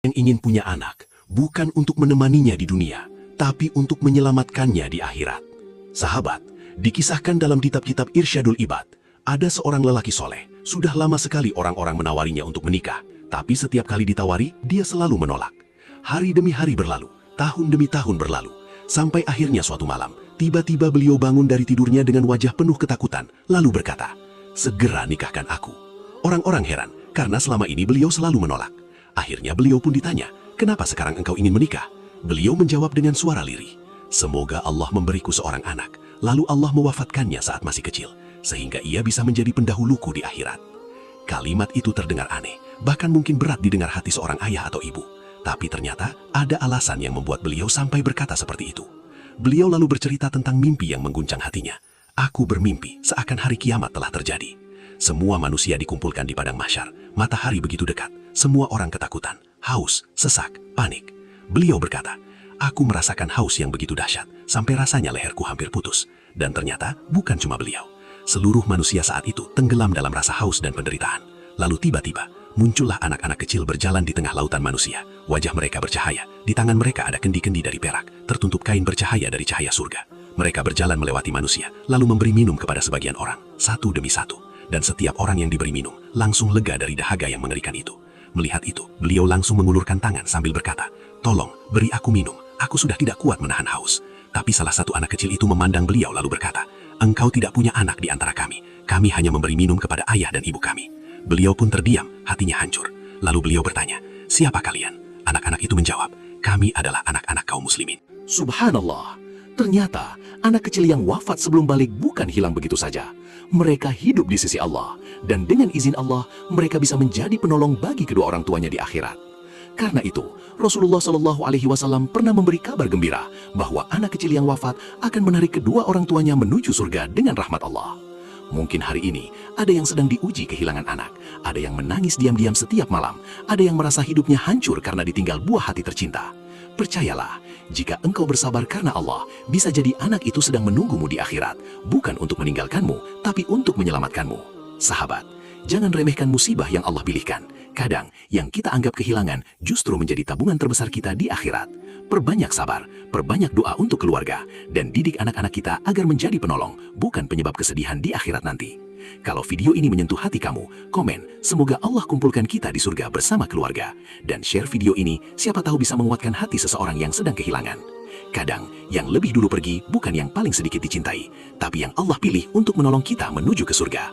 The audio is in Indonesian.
yang ingin punya anak, bukan untuk menemaninya di dunia, tapi untuk menyelamatkannya di akhirat. Sahabat, dikisahkan dalam kitab-kitab Irsyadul Ibad, ada seorang lelaki soleh. Sudah lama sekali orang-orang menawarinya untuk menikah, tapi setiap kali ditawari, dia selalu menolak. Hari demi hari berlalu, tahun demi tahun berlalu, sampai akhirnya suatu malam, tiba-tiba beliau bangun dari tidurnya dengan wajah penuh ketakutan, lalu berkata, "Segera nikahkan aku." Orang-orang heran, karena selama ini beliau selalu menolak. Akhirnya beliau pun ditanya, "Kenapa sekarang engkau ingin menikah?" Beliau menjawab dengan suara lirih, "Semoga Allah memberiku seorang anak, lalu Allah mewafatkannya saat masih kecil, sehingga ia bisa menjadi pendahuluku di akhirat." Kalimat itu terdengar aneh, bahkan mungkin berat didengar hati seorang ayah atau ibu. Tapi ternyata ada alasan yang membuat beliau sampai berkata seperti itu. Beliau lalu bercerita tentang mimpi yang mengguncang hatinya. "Aku bermimpi seakan hari kiamat telah terjadi. Semua manusia dikumpulkan di padang mahsyar, matahari begitu dekat, semua orang ketakutan, haus, sesak, panik." Beliau berkata, "Aku merasakan haus yang begitu dahsyat, sampai rasanya leherku hampir putus." Dan ternyata bukan cuma beliau. Seluruh manusia saat itu tenggelam dalam rasa haus dan penderitaan. Lalu tiba-tiba, muncullah anak-anak kecil berjalan di tengah lautan manusia. Wajah mereka bercahaya, di tangan mereka ada kendi-kendi dari perak, tertutup kain bercahaya dari cahaya surga. Mereka berjalan melewati manusia, lalu memberi minum kepada sebagian orang, satu demi satu. Dan setiap orang yang diberi minum, langsung lega dari dahaga yang mengerikan itu. Melihat itu, beliau langsung mengulurkan tangan sambil berkata, "Tolong, beri aku minum, aku sudah tidak kuat menahan haus." Tapi salah satu anak kecil itu memandang beliau lalu berkata, "Engkau tidak punya anak di antara kami hanya memberi minum kepada ayah dan ibu kami." Beliau pun terdiam, hatinya hancur. Lalu beliau bertanya, "Siapa kalian?" Anak-anak itu menjawab, "Kami adalah anak-anak kaum muslimin." Subhanallah, ternyata anak kecil yang wafat sebelum balik bukan hilang begitu saja. Mereka hidup di sisi Allah, dan dengan izin Allah, mereka bisa menjadi penolong bagi kedua orang tuanya di akhirat. Karena itu, Rasulullah Shallallahu Alaihi Wasallam pernah memberi kabar gembira bahwa anak kecil yang wafat akan menarik kedua orang tuanya menuju surga dengan rahmat Allah. Mungkin hari ini ada yang sedang diuji kehilangan anak, ada yang menangis diam-diam setiap malam, ada yang merasa hidupnya hancur karena ditinggal buah hati tercinta. Percayalah, jika engkau bersabar karena Allah, bisa jadi anak itu sedang menunggumu di akhirat, bukan untuk meninggalkanmu, tapi untuk menyelamatkanmu. Sahabat, jangan remehkan musibah yang Allah pilihkan. Kadang, yang kita anggap kehilangan justru menjadi tabungan terbesar kita di akhirat. Perbanyak sabar, perbanyak doa untuk keluarga, dan didik anak-anak kita agar menjadi penolong, bukan penyebab kesedihan di akhirat nanti. Kalau video ini menyentuh hati kamu, komen, "Semoga Allah kumpulkan kita di surga bersama keluarga." Dan share video ini, siapa tahu bisa menguatkan hati seseorang yang sedang kehilangan. Kadang, yang lebih dulu pergi bukan yang paling sedikit dicintai, tapi yang Allah pilih untuk menolong kita menuju ke surga.